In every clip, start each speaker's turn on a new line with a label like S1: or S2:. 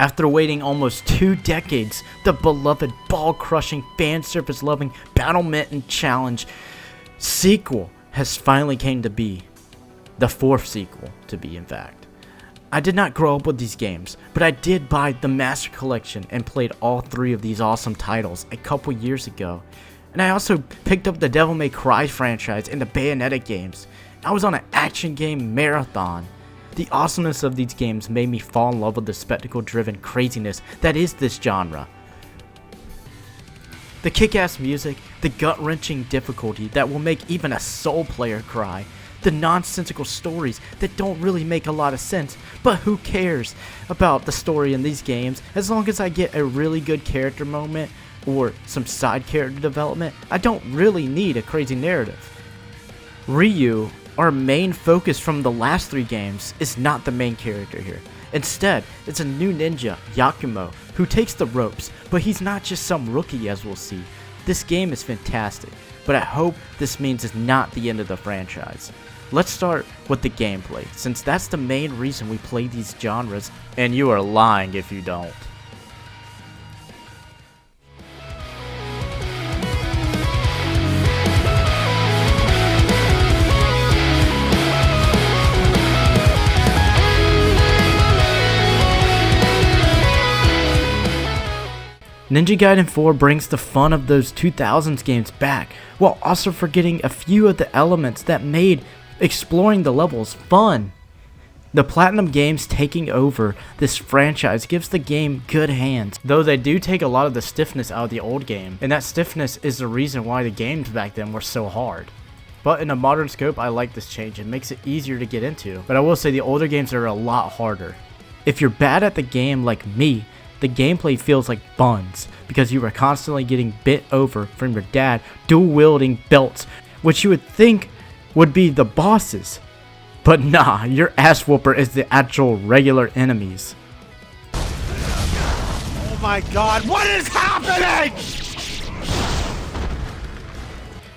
S1: After waiting almost 2 decades, the beloved ball-crushing, fan-service-loving, battle-mitten challenge sequel has finally came to be. The 4th sequel, to be in fact. I did not grow up with these games, but I did buy the Master Collection and played all 3 of these awesome titles a couple years ago. And I also picked up the Devil May Cry franchise and the Bayonetta games. I was on an action game marathon. The awesomeness of these games made me fall in love with the spectacle-driven craziness that is this genre. The kick-ass music, the gut-wrenching difficulty that will make even a soul player cry, the nonsensical stories that don't really make a lot of sense, but who cares about the story in these games as long as I get a really good character moment or some side character development. I don't really need a crazy narrative. Ryu, our main focus from the last 3 games, is not the main character here. Instead, it's a new ninja, Yakumo, who takes the ropes, but he's not just some rookie as we'll see. This game is fantastic, but I hope this means it's not the end of the franchise. Let's start with the gameplay, since that's the main reason we play these genres, and you are lying if you don't. Ninja Gaiden 4 brings the fun of those 2000s games back, while also forgetting a few of the elements that made exploring the levels fun. The Platinum Games taking over this franchise gives the game good hands, though they do take a lot of the stiffness out of the old game, and that stiffness is the reason why the games back then were so hard. But in a modern scope, I like this change. It makes it easier to get into, but I will say the older games are a lot harder. If you're bad at the game like me, the gameplay feels like buns, because you are constantly getting bit over from your dad dual-wielding belts, which you would think would be the bosses. But nah, your ass whooper is the actual regular enemies.
S2: Oh my god, what is happening?!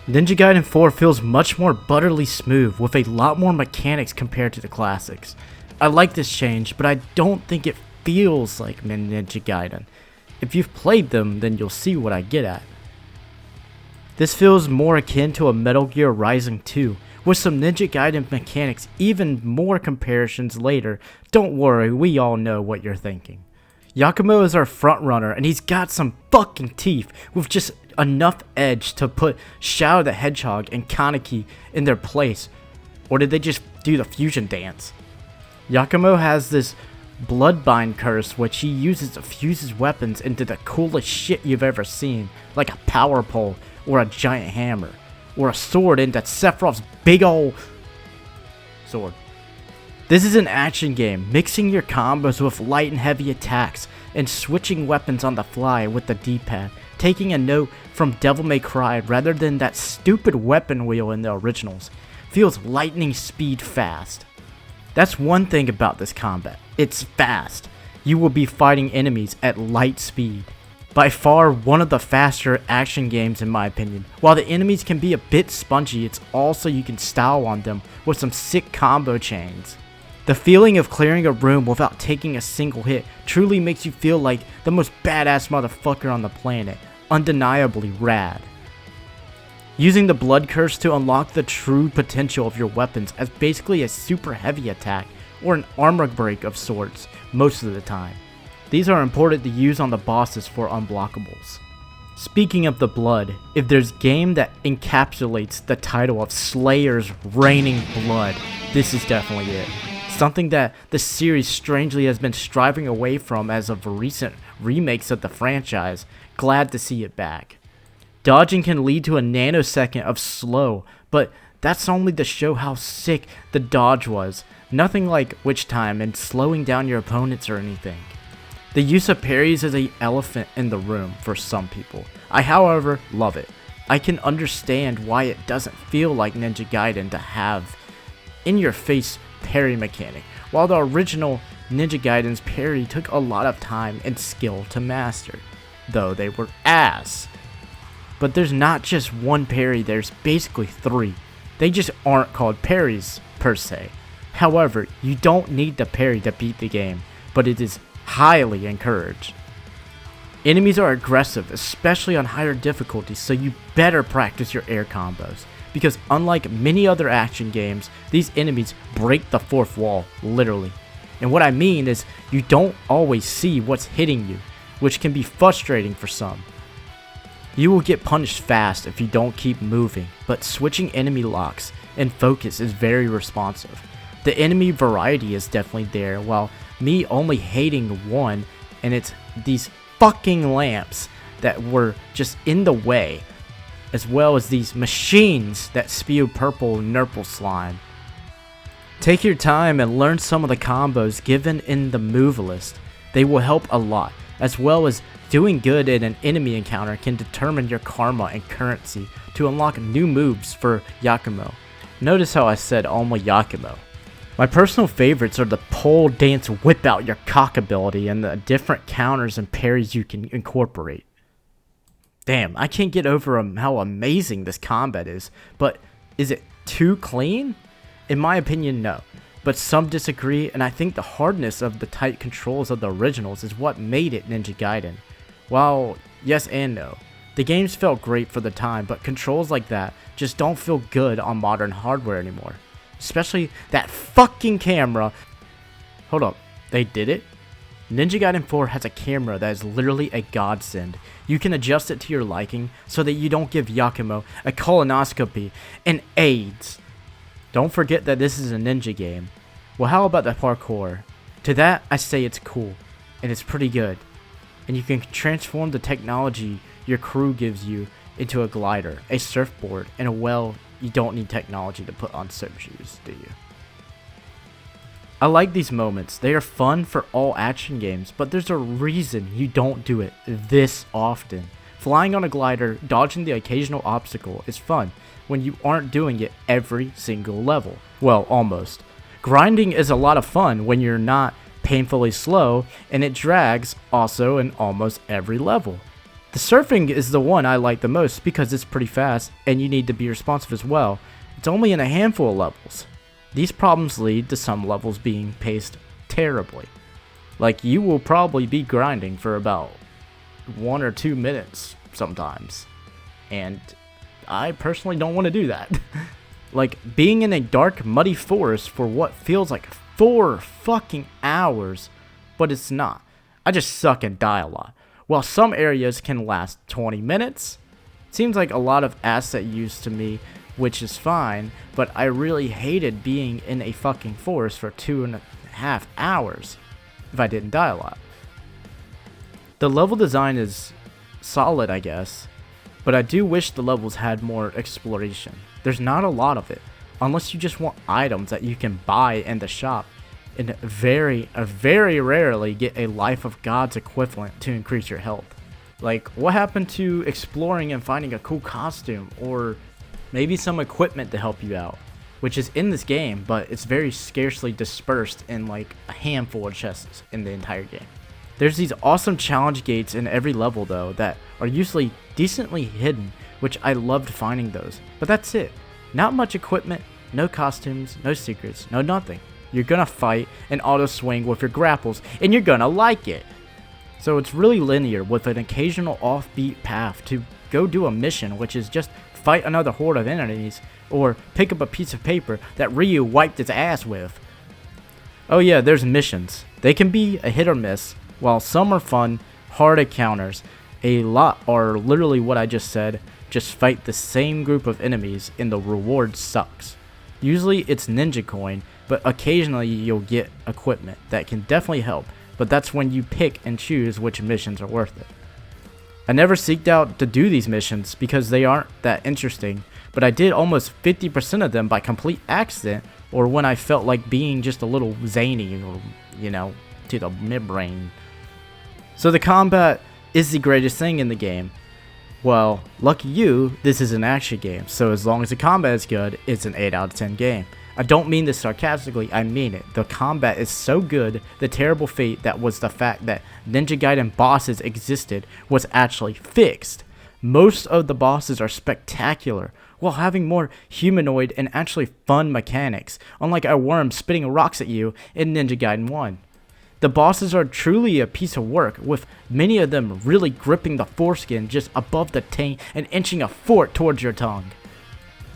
S1: Ninja Gaiden 4 feels much more butterly smooth with a lot more mechanics compared to the classics. I like this change, but I don't think it feels like Ninja Gaiden. If you've played them, then you'll see what I get at. This feels more akin to a Metal Gear Rising 2, with some Ninja Gaiden mechanics, even more comparisons later. Don't worry, we all know what you're thinking. Yakumo is our frontrunner, and he's got some fucking teeth with just enough edge to put Shadow the Hedgehog and Kaneki in their place. Or did they just do the fusion dance? Yakumo has this Bloodbind curse, which he uses to fuse his weapons into the coolest shit you've ever seen, like a power pole, or a giant hammer, or a sword into Sephiroth's big ol' sword. This is an action game, mixing your combos with light and heavy attacks, and switching weapons on the fly with the D-pad, taking a note from Devil May Cry rather than that stupid weapon wheel in the originals. Feels lightning speed fast. That's one thing about this combat. It's fast. You will be fighting enemies at light speed. By far one of the faster action games in my opinion. While the enemies can be a bit spongy, it's also you can style on them with some sick combo chains. The feeling of clearing a room without taking a single hit truly makes you feel like the most badass motherfucker on the planet. Undeniably rad. Using the Blood Curse to unlock the true potential of your weapons as basically a super heavy attack or an armor break of sorts most of the time. These are important to use on the bosses for unblockables. Speaking of the blood, if there's a game that encapsulates the title of Slayer's Raining Blood, this is definitely it. Something that the series strangely has been striving away from as of recent remakes of the franchise. Glad to see it back. Dodging can lead to a nanosecond of slow, but that's only to show how sick the dodge was. Nothing like Witch Time and slowing down your opponents or anything. The use of parries is an elephant in the room for some people. I, however, love it. I can understand why it doesn't feel like Ninja Gaiden to have in-your-face parry mechanic, while the original Ninja Gaiden's parry took a lot of time and skill to master, though they were ass. But there's not just one parry, there's basically 3. They just aren't called parries, per se. However, you don't need the parry to beat the game, but it is highly encouraged. Enemies are aggressive, especially on higher difficulties, so you better practice your air combos. Because unlike many other action games, these enemies break the fourth wall, literally. And what I mean is, you don't always see what's hitting you, which can be frustrating for some. You will get punished fast if you don't keep moving, but switching enemy locks and focus is very responsive. The enemy variety is definitely there, while me only hating one, and it's these fucking lamps that were just in the way, as well as these machines that spew purple nurple slime. Take your time and learn some of the combos given in the move list. They will help a lot, as well as doing good in an enemy encounter can determine your karma and currency to unlock new moves for Yakumo. Notice how I said only Yakumo. My personal favorites are the pole dance whip out your cock ability and the different counters and parries you can incorporate. Damn, I can't get over how amazing this combat is, but is it too clean? In my opinion, no. But some disagree, and I think the hardness of the tight controls of the originals is what made it Ninja Gaiden. While yes and no. The games felt great for the time, but controls like that just don't feel good on modern hardware anymore. Especially that fucking camera. Hold up, they did it? Ninja Gaiden 4 has a camera that is literally a godsend. You can adjust it to your liking so that you don't give Yakumo a colonoscopy and AIDS. Don't forget that this is a ninja game. Well, how about the parkour? To that, I say it's cool, and it's pretty good. And you can transform the technology your crew gives you into a glider, a surfboard, and a well, you don't need technology to put on surf shoes, do you? I like these moments. They are fun for all action games, but there's a reason you don't do it this often. Flying on a glider, dodging the occasional obstacle is fun when you aren't doing it every single level. Well, almost. Grinding is a lot of fun when you're not painfully slow, and it drags also in almost every level. The surfing is the one I like the most because it's pretty fast and you need to be responsive as well. It's only in a handful of levels. These problems lead to some levels being paced terribly. Like, you will probably be grinding for about 1 or 2 minutes sometimes. And I personally don't want to do that. Like, being in a dark, muddy forest for what feels like 4 fucking hours, but it's not. I just suck and die a lot. While some areas can last 20 minutes, it seems like a lot of asset use to me, which is fine, but I really hated being in a fucking forest for 2.5 hours if I didn't die a lot. The level design is solid, I guess, but I do wish the levels had more exploration. There's not a lot of it, unless you just want items that you can buy in the shop, and very rarely get a Life of God's equivalent to increase your health. Like, what happened to exploring and finding a cool costume, or maybe some equipment to help you out, which is in this game, but it's very scarcely dispersed in like a handful of chests in the entire game. There's these awesome challenge gates in every level though that are usually decently hidden, which I loved finding those, but that's it. Not much equipment, no costumes, no secrets, no nothing. You're gonna fight and auto swing with your grapples, and you're gonna like it. So it's really linear with an occasional offbeat path to go do a mission, which is just fight another horde of enemies, or pick up a piece of paper that Ryu wiped his ass with. Oh yeah, there's missions. They can be a hit or miss, while some are fun, hard encounters. A lot are literally what I just said, just fight the same group of enemies and the reward sucks. Usually it's ninja coin, but occasionally you'll get equipment that can definitely help, but that's when you pick and choose which missions are worth it. I never seeked out to do these missions because they aren't that interesting, but I did almost 50% of them by complete accident or when I felt like being just a little zany or, you know, to the midbrain. So the combat is the greatest thing in the game. Well, lucky you, this is an action game, so as long as the combat is good, it's an 8 out of 10 game. I don't mean this sarcastically, I mean it. The combat is so good, the terrible fate that was the fact that Ninja Gaiden bosses existed was actually fixed. Most of the bosses are spectacular, while having more humanoid and actually fun mechanics, unlike a worm spitting rocks at you in Ninja Gaiden 1. The bosses are truly a piece of work, with many of them really gripping the foreskin just above the taint and inching a fort towards your tongue.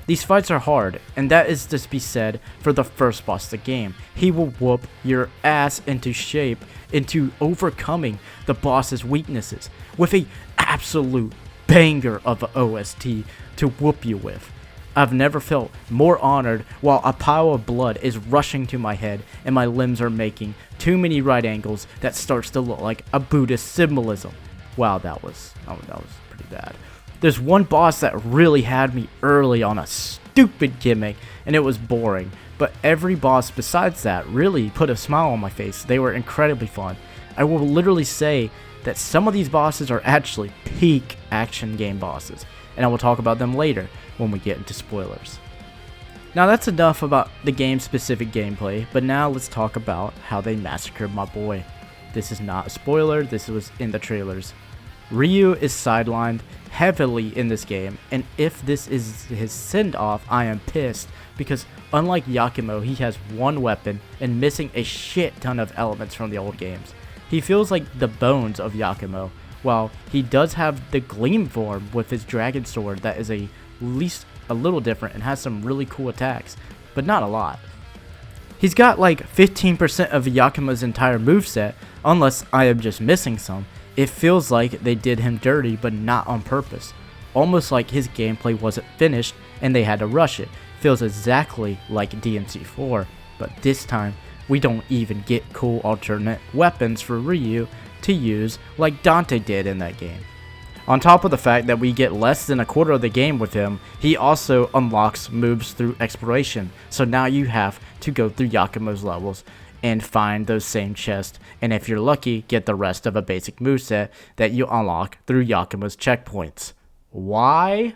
S1: These fights are hard, and that is to be said for the first boss of the game. He will whoop your ass into shape, into overcoming the boss's weaknesses, with a absolute banger of an OST to whoop you with. I've never felt more honored while a pile of blood is rushing to my head and my limbs are making too many right angles that starts to look like a Buddhist symbolism. Wow, that was pretty bad. There's one boss that really had me early on a stupid gimmick, and it was boring. But every boss besides that really put a smile on my face. They were incredibly fun. I will literally say that some of these bosses are actually peak action game bosses, and I will talk about them later when we get into spoilers. Now that's enough about the game specific gameplay, but now let's talk about how they massacred my boy. This is not a spoiler, this was in the trailers. Ryu is sidelined heavily in this game, and if this is his send-off, I am pissed, because unlike Yakumo, he has one weapon and missing a shit ton of elements from the old games. He feels like the bones of Yakumo, while he does have the gleam form with his dragon sword that is at least a little different and has some really cool attacks, but not a lot. He's got like 15% of Yakumo's entire moveset, unless I am just missing some. It feels like they did him dirty, but not on purpose. Almost like his gameplay wasn't finished and they had to rush it. Feels exactly like DMC4, but this time we don't even get cool alternate weapons for Ryu to use like Dante did in that game. On top of the fact that we get less than a quarter of the game with him, he also unlocks moves through exploration, so now you have to go through Yakumo's levels and find those same chests, and if you're lucky, get the rest of a basic moveset that you unlock through Yakumo's checkpoints. Why?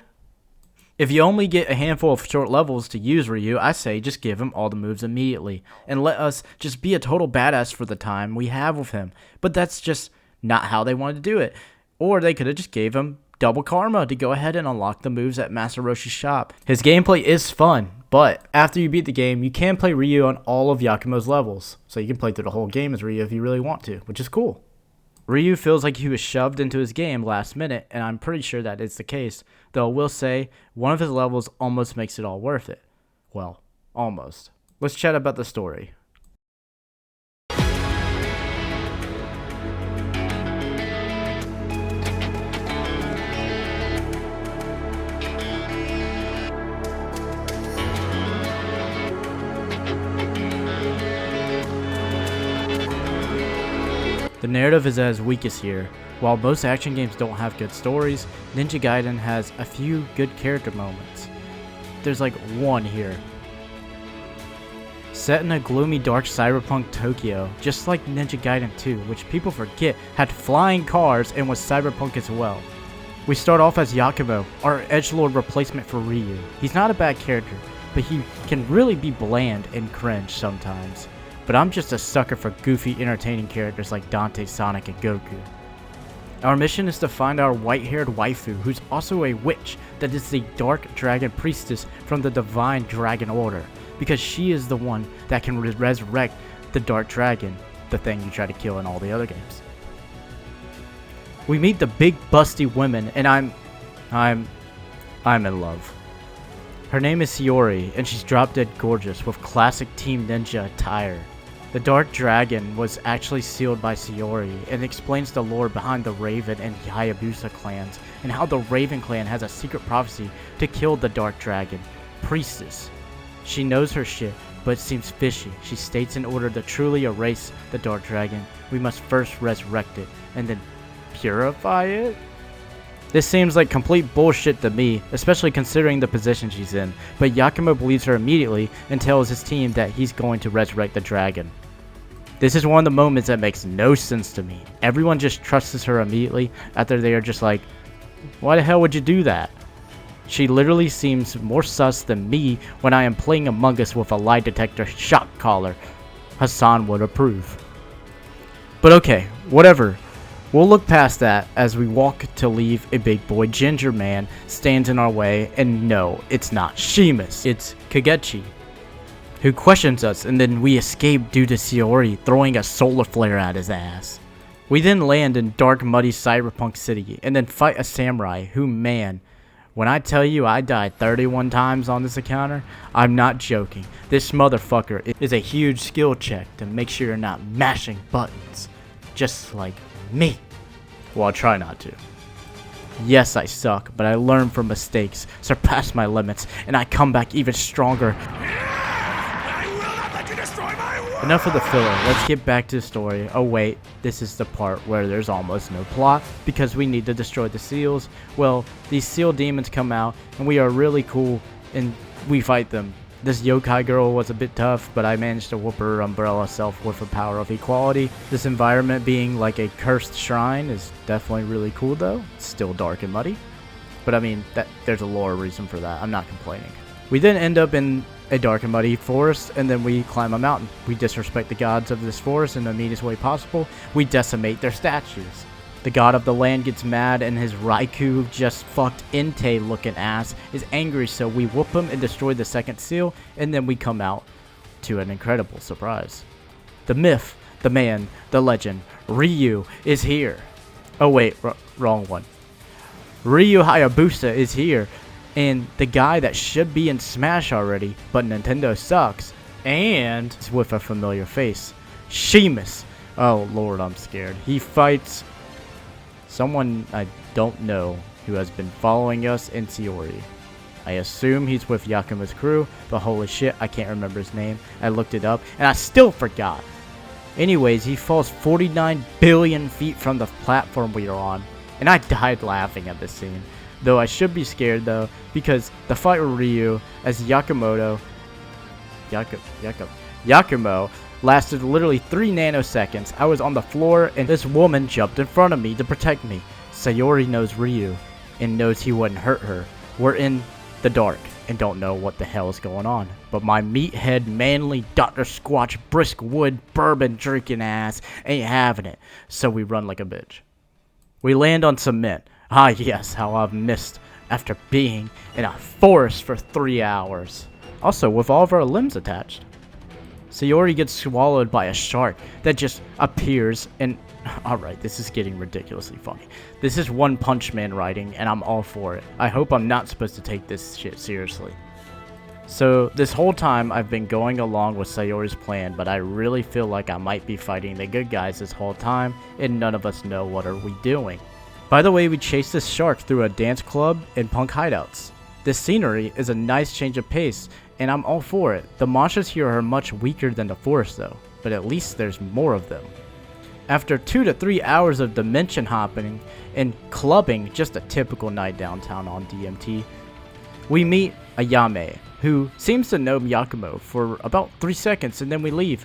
S1: If you only get a handful of short levels to use Ryu, I say just give him all the moves immediately, and let us just be a total badass for the time we have with him. But that's just not how they wanted to do it. Or they could have just gave him double karma to go ahead and unlock the moves at Master Roshi's shop. His gameplay is fun, but after you beat the game, you can play Ryu on all of Yakumo's levels. So you can play through the whole game as Ryu if you really want to, which is cool. Ryu feels like he was shoved into his game last minute, and I'm pretty sure that is the case, though I will say one of his levels almost makes it all worth it. Well, almost. Let's chat about the story. The narrative is at its weakest here. While most action games don't have good stories, Ninja Gaiden has a few good character moments. There's like one here. Set in a gloomy dark cyberpunk Tokyo, just like Ninja Gaiden 2, which people forget had flying cars and was cyberpunk as well. We start off as Yakumo, our edgelord replacement for Ryu. He's not a bad character, but he can really be bland and cringe sometimes. But I'm just a sucker for goofy, entertaining characters like Dante, Sonic, and Goku. Our mission is to find our white-haired waifu, who's also a witch that is the Dark Dragon Priestess from the Divine Dragon Order, because she is the one that can resurrect the Dark Dragon, the thing you try to kill in all the other games. We meet the big busty woman, and I'm in love. Her name is Sayori, and she's drop-dead gorgeous with classic Team Ninja attire. The Dark Dragon was actually sealed by Sayori, and explains the lore behind the Raven and Hayabusa clans, and how the Raven clan has a secret prophecy to kill the Dark Dragon Priestess. She knows her shit, but seems fishy. She states in order to truly erase the Dark Dragon, we must first resurrect it, and then purify it? This seems like complete bullshit to me, especially considering the position she's in, but Yakumo believes her immediately and tells his team that he's going to resurrect the dragon. This is one of the moments that makes no sense to me. Everyone just trusts her immediately after they are just like, why the hell would you do that? She literally seems more sus than me when I am playing Among Us with a lie detector shock collar. Hassan would approve. But okay, whatever. We'll look past that as we walk to leave. A big boy ginger man stands in our way, and no, it's not Sheamus, it's Kagechi, who questions us, and then we escape due to Sayori throwing a solar flare at his ass. We then land in dark, muddy cyberpunk city, and then fight a samurai who, man, when I tell you I died 31 times on this encounter, I'm not joking. This motherfucker is a huge skill check to make sure you're not mashing buttons. Just like me. Well, I'll try not to. Yes, I suck, but I learn from mistakes, surpass my limits, and I come back even stronger.
S2: I will not let you destroy my world!
S1: Enough of the filler, let's get back to the story. Oh wait, this is the part where there's almost no plot, because we need to destroy the seals. Well, these seal demons come out, and we are really cool, and we fight them. This yokai girl was a bit tough, but I managed to whoop her umbrella self with the power of equality. This environment being like a cursed shrine is definitely really cool though. It's still dark and muddy. But I mean, there's a lore reason for that. I'm not complaining. We then end up in a dark and muddy forest, and then we climb a mountain. We disrespect the gods of this forest in the meanest way possible. We decimate their statues. The god of the land gets mad, and his Raikou just fucked Entei looking ass is angry, so we whoop him and destroy the second seal, and then we come out to an incredible surprise. The myth, the man, the legend, Ryu is here. Oh wait, wrong one. Ryu Hayabusa is here, and the guy that should be in Smash already, but Nintendo sucks, and with a familiar face. Sheamus. Oh lord, I'm scared. He fights someone I don't know who has been following us in Sayori. I assume he's with Yakuma's crew, but holy shit, I can't remember his name. I looked it up, and I still forgot. Anyways, he falls 49 billion feet from the platform we are on, and I died laughing at this scene. Though I should be scared though, because the fight with Ryu as Yakumo lasted literally 3 nanoseconds. I was on the floor and this woman jumped in front of me to protect me. Sayori knows Ryu and knows he wouldn't hurt her. We're in the dark and don't know what the hell is going on. But my meathead, manly, Dr. Squatch, brisk wood, bourbon drinking ass ain't having it. So we run like a bitch. We land on cement. Ah yes, how I've missed after being in a forest for 3 hours. Also with all of our limbs attached. Sayori gets swallowed by a shark that just appears and... Alright, this is getting ridiculously funny. This is One Punch Man writing, and I'm all for it. I hope I'm not supposed to take this shit seriously. So, this whole time I've been going along with Sayori's plan, but I really feel like I might be fighting the good guys this whole time, and none of us know what are we doing. By the way, we chase this shark through a dance club and punk hideouts. This scenery is a nice change of pace, and I'm all for it. The monsters here are much weaker than the forest though, but at least there's more of them. After 2 to 3 hours of dimension hopping and clubbing, just a typical night downtown on DMT, we meet Ayame, who seems to know Yakumo for about 3 seconds and then we leave.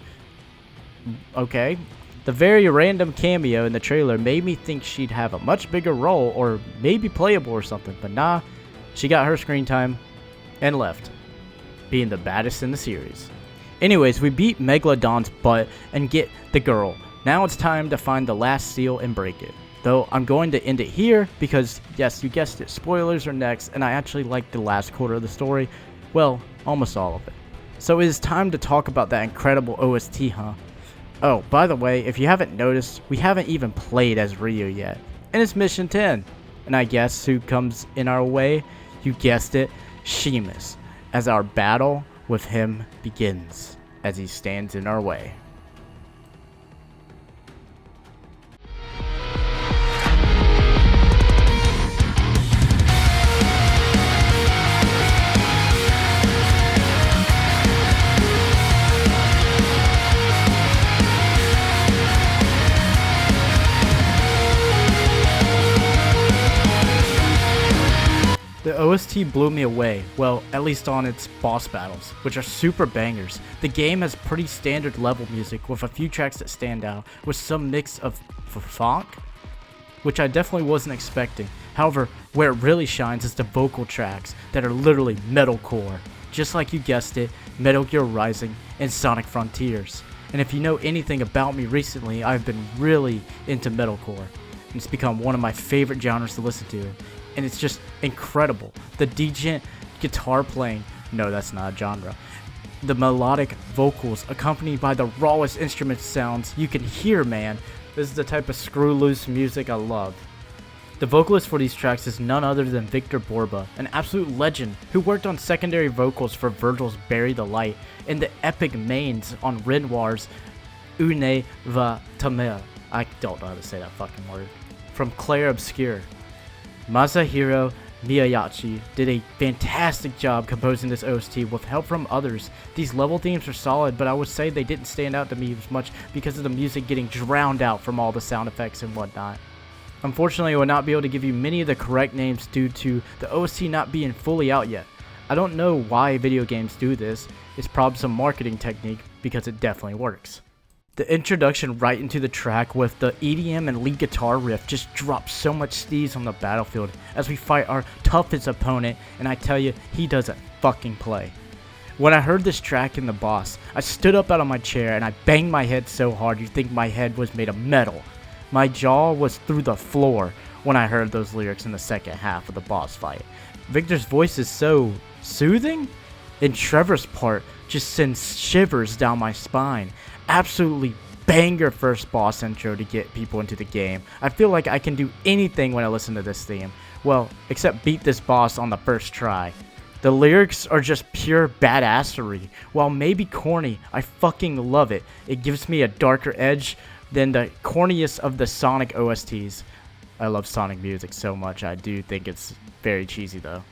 S1: Okay. The very random cameo in the trailer made me think she'd have a much bigger role or maybe playable or something, but nah, she got her screen time and left, being the baddest in the series. Anyways, we beat Megalodon's butt and get the girl. Now it's time to find the last seal and break it. Though I'm going to end it here because, yes, you guessed it, spoilers are next, and I actually like the last quarter of the story. Well, almost all of it. So it is time to talk about that incredible OST, huh? Oh, by the way, if you haven't noticed, we haven't even played as Ryu yet. And it's Mission 10. And I guess who comes in our way? You guessed it, Sheamus. As our battle with him begins, as he stands in our way. The OST blew me away, well, at least on its boss battles, which are super bangers. The game has pretty standard level music with a few tracks that stand out, with some mix of funk, which I definitely wasn't expecting. However, where it really shines is the vocal tracks that are literally metalcore, just like you guessed it, Metal Gear Rising and Sonic Frontiers. And if you know anything about me recently, I've been really into metalcore, and it's become one of my favorite genres to listen to. And it's just incredible. The djent guitar playing, no, that's not a genre. the melodic vocals accompanied by the rawest instrument sounds you can hear, man. This is the type of screw loose music I love. The vocalist for these tracks is none other than Victor Borba, an absolute legend who worked on secondary vocals for Virgil's Bury the Light and the epic mains on Renoir's Une va Tamir. I don't know how to say that fucking word. From Clair Obscure. Masahiro Miyachi did a fantastic job composing this OST with help from others. These level themes are solid, but I would say they didn't stand out to me as much because of the music getting drowned out from all the sound effects and whatnot. Unfortunately, I will not be able to give you many of the correct names due to the OST not being fully out yet. I don't know why video games do this. It's probably some marketing technique because it definitely works. The introduction right into the track with the EDM and lead guitar riff just drops so much steez on the battlefield as we fight our toughest opponent, and I tell you, he doesn't fucking play. When I heard this track in the boss, I stood up out of my chair and I banged my head so hard you'd think my head was made of metal. My jaw was through the floor when I heard those lyrics in the second half of the boss fight. Victor's voice is so soothing, and Trevor's part just sends shivers down my spine. Absolutely banger first boss intro to get people into the game. I feel like I can do anything when I listen to this theme. Well, except beat this boss on the first try. The lyrics are just pure badassery. While maybe corny, I fucking love it. It gives me a darker edge than the corniest of the Sonic OSTs. I love Sonic music so much. I do think it's very cheesy though.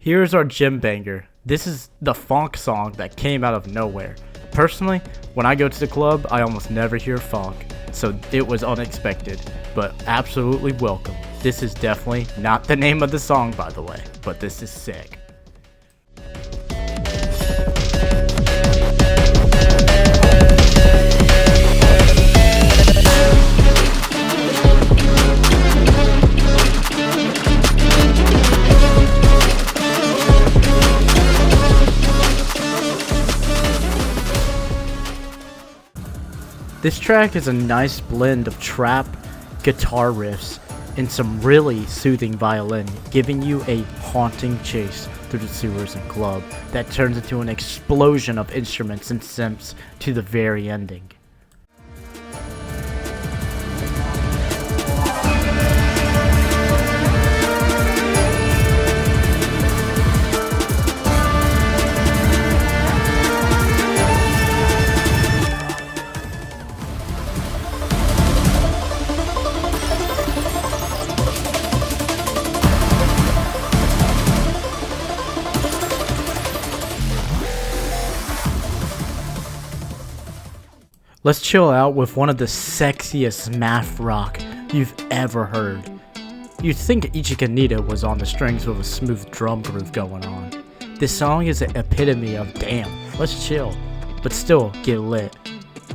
S1: Here's our gym banger. This is the funk song that came out of nowhere. Personally, when I go to the club, I almost never hear funk, so it was unexpected, but absolutely welcome. This is definitely not the name of the song, by the way, but this is sick. This track is a nice blend of trap, guitar riffs, and some really soothing violin, giving you a haunting chase through the sewers and club that turns into an explosion of instruments and synths to the very ending. Let's chill out with one of the sexiest math rock you've ever heard. You'd think Ichikanita was on the strings with a smooth drum groove going on. This song is an epitome of damn, let's chill, but still get lit.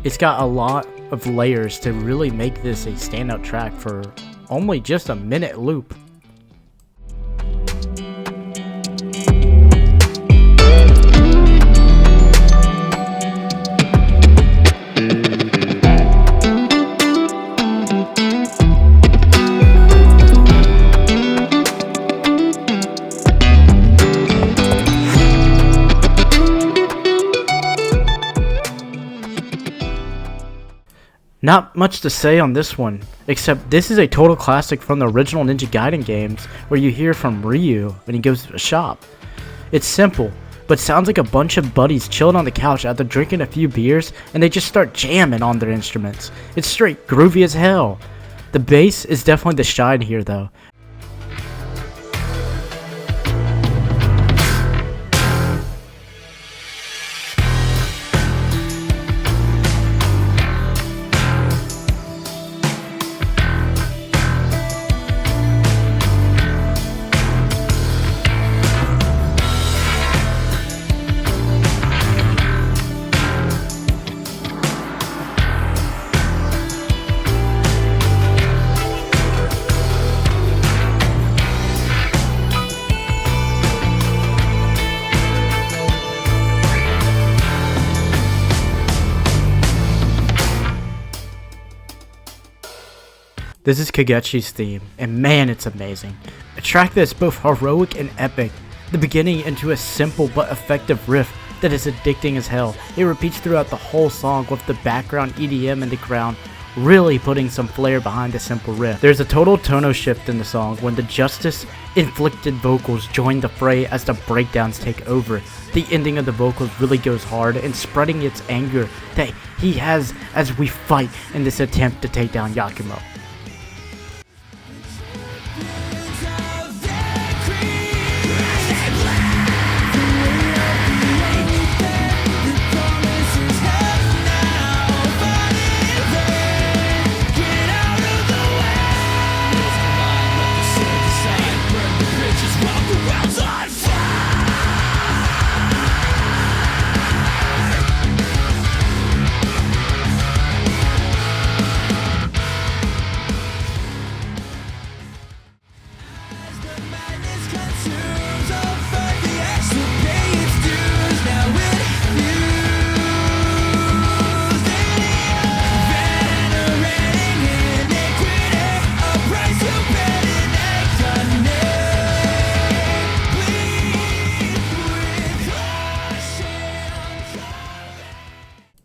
S1: It's got a lot of layers to really make this a standout track for only just a minute loop. Not much to say on this one, except this is a total classic from the original Ninja Gaiden games where you hear from Ryu when he goes to a shop. It's simple, but sounds like a bunch of buddies chilling on the couch after drinking a few beers and they just start jamming on their instruments. It's straight groovy as hell. The bass is definitely the shine here though. This is Kagechi's theme, and man, it's amazing. A track that is both heroic and epic, the beginning into a simple but effective riff that is addicting as hell. It repeats throughout the whole song with the background EDM in the ground, really putting some flair behind the simple riff. There's a total tonal shift in the song when the justice-inflicted vocals join the fray as the breakdowns take over. The ending of the vocals really goes hard and spreading its anger that he has as we fight in this attempt to take down Yakumo.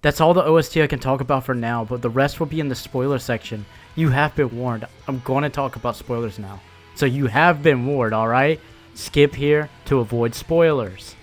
S1: That's all the OST I can talk about for now, but the rest will be in the spoiler section. You have been warned. I'm going to talk about spoilers now. So you have been warned, alright? Skip here to avoid spoilers.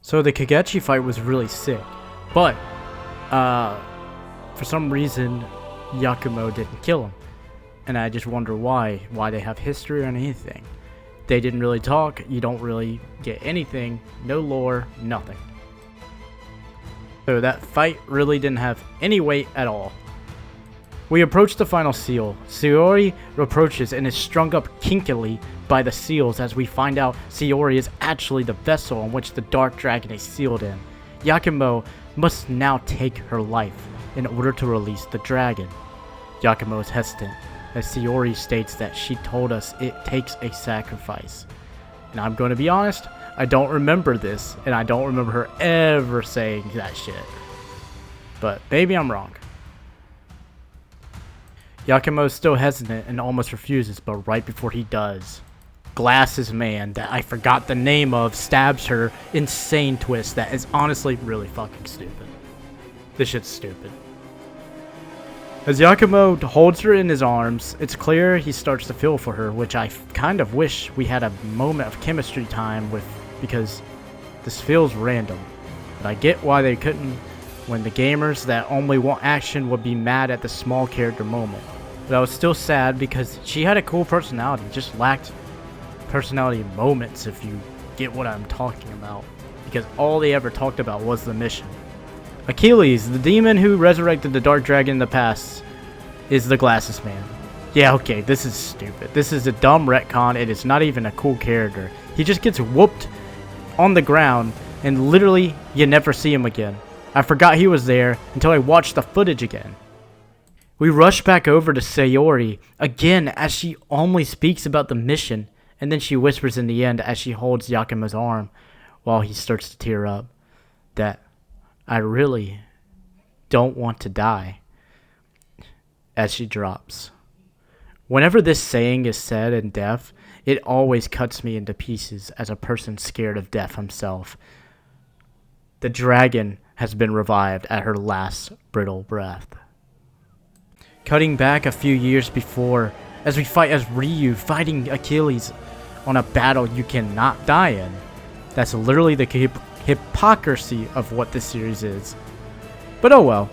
S1: So the Kagechi fight was really sick, but for some reason Yakumo didn't kill him, and I just wonder why they have history or anything. They didn't really talk, you don't really get anything, no lore, nothing. So that fight really didn't have any weight at all. We approach the final seal. Sayori approaches and is strung up kinkily by the seals as we find out Sayori is actually the vessel on which the Dark Dragon is sealed in. Yakumo must now take her life in order to release the dragon. Yakumo is hesitant as Sayori states that she told us it takes a sacrifice. And I'm going to be honest, I don't remember this, and I don't remember her ever saying that shit. But maybe I'm wrong. Yakumo is still hesitant and almost refuses, but right before he does, Glasses Man, that I forgot the name of, stabs her. Insane twist that is honestly really fucking stupid. This shit's stupid. As Yakumo holds her in his arms, it's clear he starts to feel for her, which I kind of wish we had a moment of chemistry time with, because this feels random. But I get why they couldn't, when the gamers that only want action would be mad at the small character moment. But I was still sad because she had a cool personality, just lacked personality moments, if you get what I'm talking about, because all they ever talked about was the mission. Achilles, the demon who resurrected the Dark Dragon in the past, is the Glasses Man. Yeah, okay, this is stupid. This is a dumb retcon. It is not even a cool character. He just gets whooped on the ground and literally you never see him again. I forgot he was there until I watched the footage again. We rush back over to Sayori again as she only speaks about the mission, and then she whispers in the end as she holds Yakumo's arm while he starts to tear up that I really don't want to die, as she drops. Whenever this saying is said in death, it always cuts me into pieces as a person scared of death himself. The dragon has been revived at her last brittle breath. Cutting back a few years before, as we fight as Ryu fighting Achilles on a battle you cannot die in. That's literally the hypocrisy of what this series is. But oh well.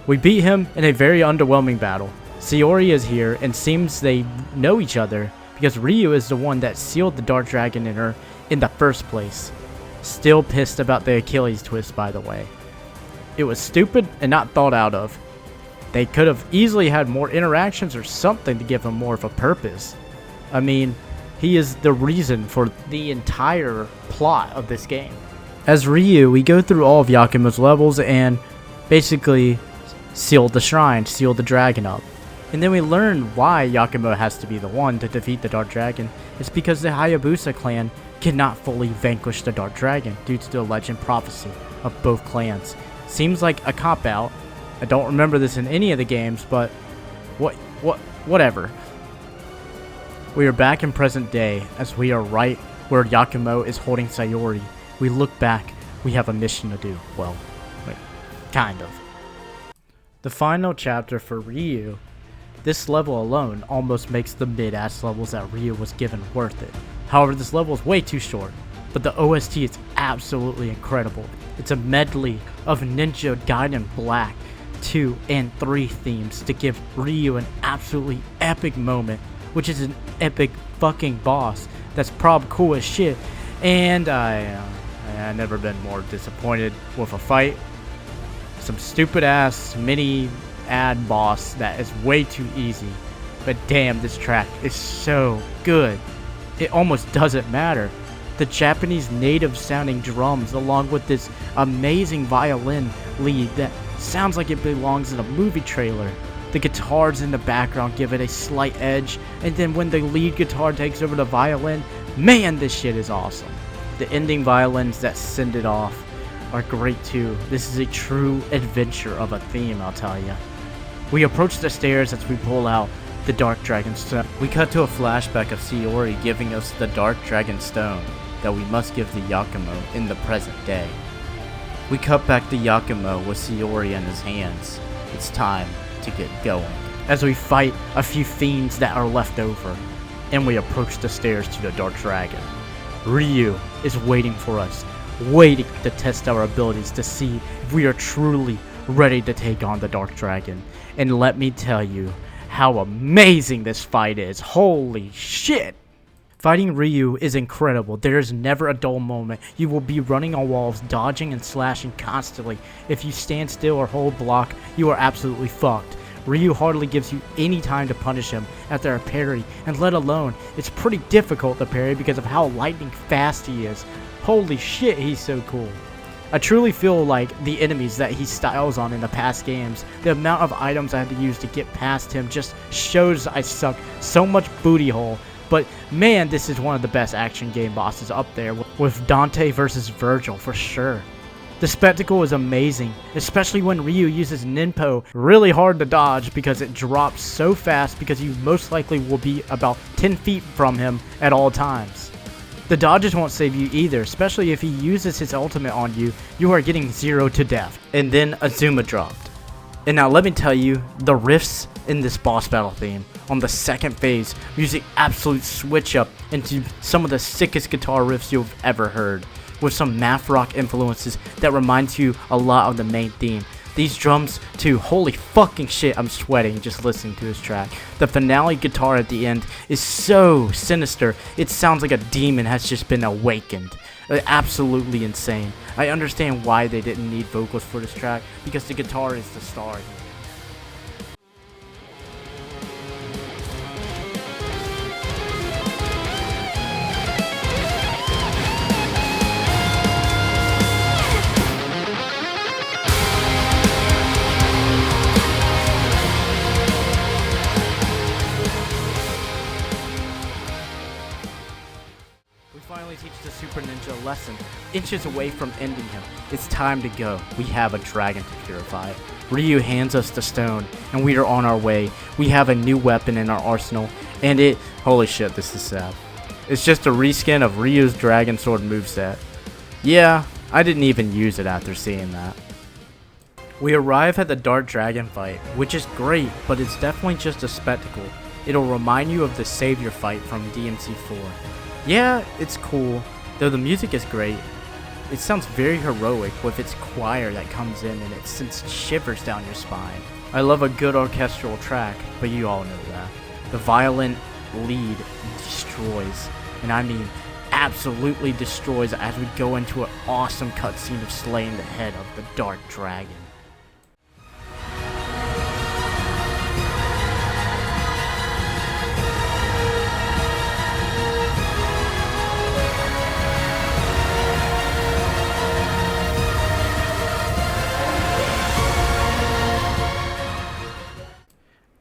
S1: We beat him in a very underwhelming battle. Sayori is here and seems they know each other because Ryu is the one that sealed the Dark Dragon in her in the first place. Still pissed about the Achilles twist, by the way. It was stupid and not thought out of. They could have easily had more interactions or something to give him more of a purpose. I mean, he is the reason for the entire plot of this game. As Ryu, we go through all of Yakumo's levels and basically seal the shrine, seal the dragon up. And then we learn why Yakumo has to be the one to defeat the Dark Dragon. It's because the Hayabusa clan cannot fully vanquish the Dark Dragon due to the legend prophecy of both clans. Seems like a cop-out. I don't remember this in any of the games, but whatever. We are back in present day as we are right where Yakumo is holding Sayori. We look back, we have a mission to do. Well, kind of. The final chapter for Ryu. This level alone almost makes the mid-ass levels that Ryu was given worth it. However, this level is way too short, but the OST is absolutely incredible. It's a medley of Ninja Gaiden Black 2 and 3 themes to give Ryu an absolutely epic moment, which is an epic fucking boss that's prob cool as shit, and I never been more disappointed with a fight. Some stupid ass mini ad boss that is way too easy, but damn, this track is so good. It almost doesn't matter. The Japanese native sounding drums along with this amazing violin lead that sounds like it belongs in a movie trailer. The guitars in the background give it a slight edge, and then when the lead guitar takes over the violin, man, this shit is awesome. The ending violins that send it off are great too. This is a true adventure of a theme, I'll tell ya. We approach the stairs as we pull out the Dark Dragon Stone. We cut to a flashback of Sayori giving us the Dark Dragon Stone that we must give to Yakumo in the present day. We cut back to Yakumo with Sayori in his hands. It's time to get going. As we fight a few fiends that are left over, and we approach the stairs to the Dark Dragon. Ryu is waiting for us, waiting to test our abilities to see if we are truly ready to take on the Dark Dragon. And let me tell you how amazing this fight is. Holy shit! Fighting Ryu is incredible. There is never a dull moment. You will be running on walls, dodging and slashing constantly. If you stand still or hold block, you are absolutely fucked. Ryu hardly gives you any time to punish him after a parry, and let alone, it's pretty difficult to parry because of how lightning fast he is. Holy shit, he's so cool. I truly feel like the enemies that he styles on in the past games, the amount of items I had to use to get past him just shows I suck so much booty hole. But man, this is one of the best action game bosses up there, with Dante versus Virgil for sure. The spectacle is amazing, especially when Ryu uses Ninpo really hard to dodge because it drops so fast because you most likely will be about 10 feet from him at all times. The dodges won't save you either, especially if he uses his ultimate on you, you are getting 0 to death. And then Azuma dropped. And now let me tell you, the riffs in this boss battle theme on the second phase music absolute switch up into some of the sickest guitar riffs you've ever heard, with some math rock influences that reminds you a lot of the main theme. These drums too, holy fucking shit, I'm sweating just listening to this track. The finale guitar at the end is so sinister, it sounds like a demon has just been awakened. Absolutely insane. I understand why they didn't need vocals for this track, because the guitar is the star here. Finally teach the Super Ninja a lesson. Inches away from ending him. It's time to go. We have a dragon to purify. Ryu hands us the stone, and we are on our way. We have a new weapon in our arsenal, and holy shit, this is sad. It's just a reskin of Ryu's Dragon Sword moveset. Yeah, I didn't even use it after seeing that. We arrive at the Dark Dragon fight, which is great, but it's definitely just a spectacle. It'll remind you of the Savior fight from DMC4. Yeah, it's cool, though the music is great. It sounds very heroic with its choir that comes in and it sends shivers down your spine. I love a good orchestral track, but you all know that. The violin lead destroys, and I mean absolutely destroys, as we go into an awesome cutscene of slaying the head of the Dark Dragon.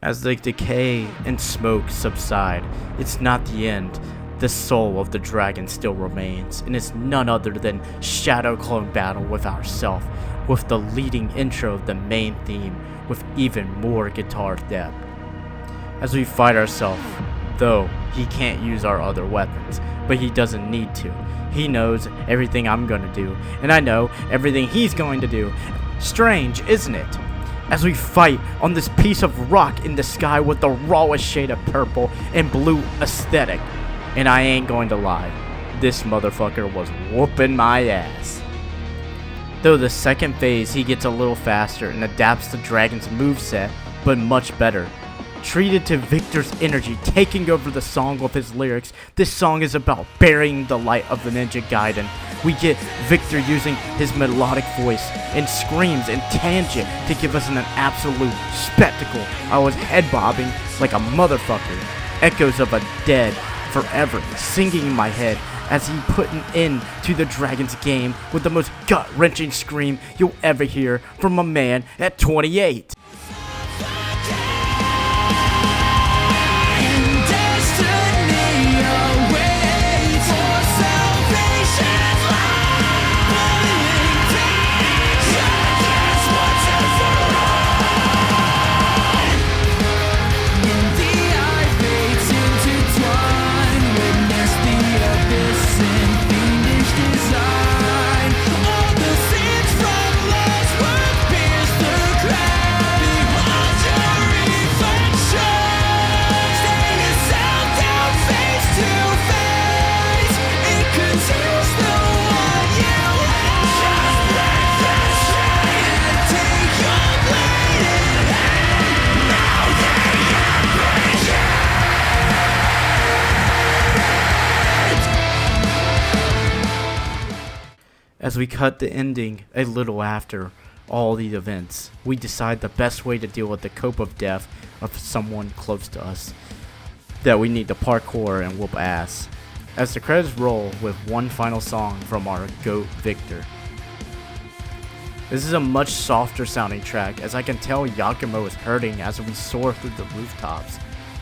S1: As the decay and smoke subside, it's not the end. The soul of the dragon still remains, and it's none other than Shadow Clone Battle with ourself, with the leading intro of the main theme, with even more guitar depth. As we fight ourselves, though he can't use our other weapons, but he doesn't need to. He knows everything I'm gonna do, and I know everything he's going to do. Strange, isn't it? As we fight on this piece of rock in the sky with the rawest shade of purple and blue aesthetic. And I ain't going to lie, this motherfucker was whooping my ass. Though the second phase he gets a little faster and adapts to Dragon's moveset, but much better. Treated to Victor's energy taking over the song with his lyrics, this song is about burying the light of the Ninja Gaiden. We get Victor using his melodic voice and screams and tangent to give us an absolute spectacle. I was head bobbing like a motherfucker. Echoes of a dead forever singing in my head as he put an end to the Dragon's game with the most gut-wrenching scream you'll ever hear from a man at 28. As we cut the ending a little after all the events, we decide the best way to deal with the cope of death of someone close to us, that we need to parkour and whoop ass. As the credits roll with one final song from our GOAT Victor. This is a much softer sounding track, as I can tell Yakumo is hurting as we soar through the rooftops.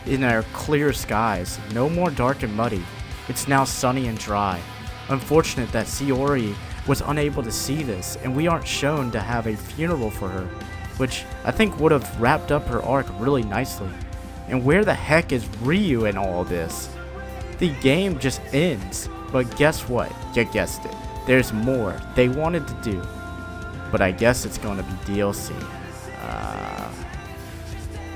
S1: In our clear skies, no more dark and muddy, it's now sunny and dry. Unfortunate that Shiori was unable to see this, and we aren't shown to have a funeral for her, which I think would have wrapped up her arc really nicely. And where the heck is Ryu in all this? The game just ends, but guess what? You guessed it. There's more they wanted to do, but I guess it's going to be DLC.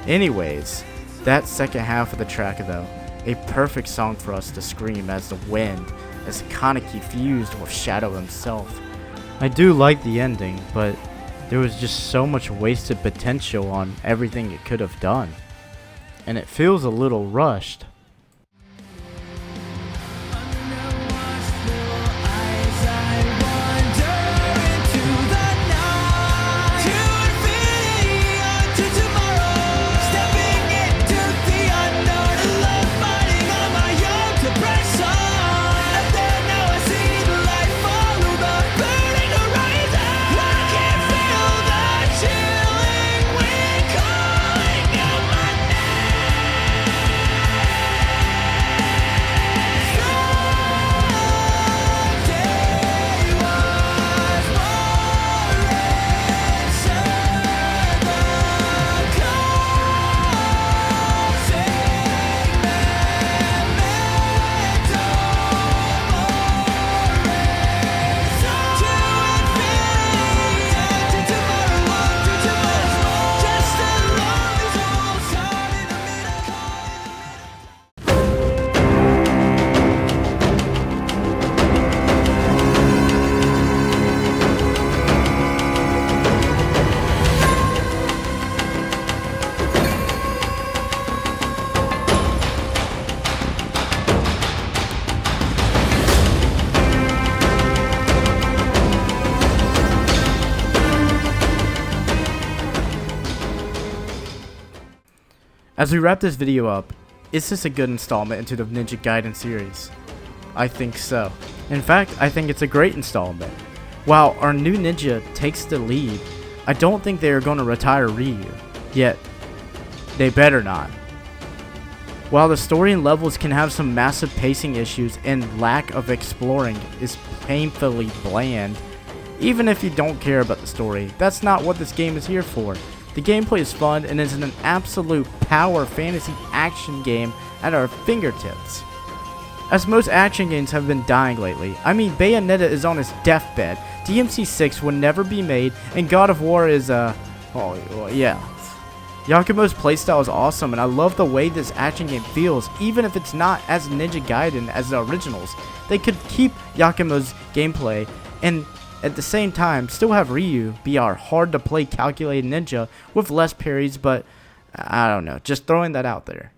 S1: Anyways, that second half of the track though, a perfect song for us to scream as the wind is Kaneki fused with Shadow himself. I do like the ending, but there was just so much wasted potential on everything it could have done, and it feels a little rushed. As we wrap this video up, is this a good installment into the Ninja Gaiden series? I think so. In fact, I think it's a great installment. While our new ninja takes the lead, I don't think they are going to retire Ryu. Yet, They better not. While the story and levels can have some massive pacing issues and lack of exploring is painfully bland, even if you don't care about the story, that's not what this game is here for. The gameplay is fun and is an absolute power fantasy action game at our fingertips. As most action games have been dying lately, I mean Bayonetta is on its deathbed, DMC6 will never be made, and God of War is yeah. Yakumo's playstyle is awesome, and I love the way this action game feels, even if it's not as Ninja Gaiden as the originals. They could keep Yakumo's gameplay, and at the same time, still have Ryu be our hard-to-play calculated ninja with less parries, but I don't know, just throwing that out there.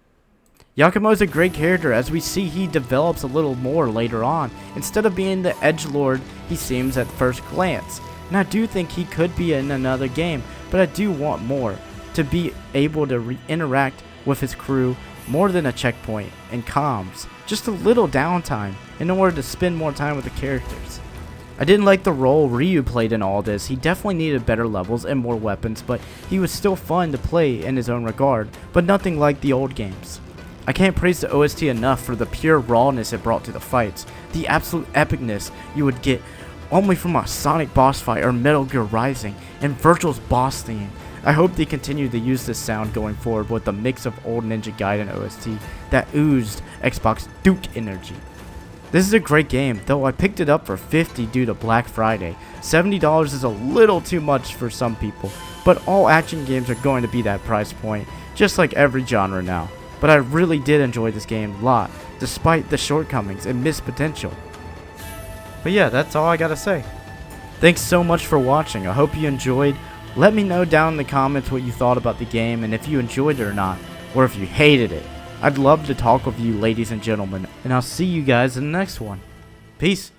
S1: Yakumo is a great character, as we see he develops a little more later on, instead of being the edgelord he seems at first glance. And I do think he could be in another game, but I do want more. To be able to interact with his crew more than a checkpoint and comms, just a little downtime in order to spend more time with the characters. I didn't like the role Ryu played in all this. He definitely needed better levels and more weapons, but he was still fun to play in his own regard, but nothing like the old games. I can't praise the OST enough for the pure rawness it brought to the fights, the absolute epicness you would get only from a Sonic boss fight or Metal Gear Rising, and Virgil's boss theme. I hope they continue to use this sound going forward with a mix of old Ninja Gaiden OST that oozed Xbox Duke energy. This is a great game, though I picked it up for $50 due to Black Friday. $70 is a little too much for some people, but all action games are going to be that price point, just like every genre now. But I really did enjoy this game a lot, despite the shortcomings and missed potential. But yeah, that's all I gotta say. Thanks so much for watching. I hope you enjoyed. Let me know down in the comments what you thought about the game and if you enjoyed it or not, or if you hated it. I'd love to talk with you, ladies and gentlemen, and I'll see you guys in the next one. Peace.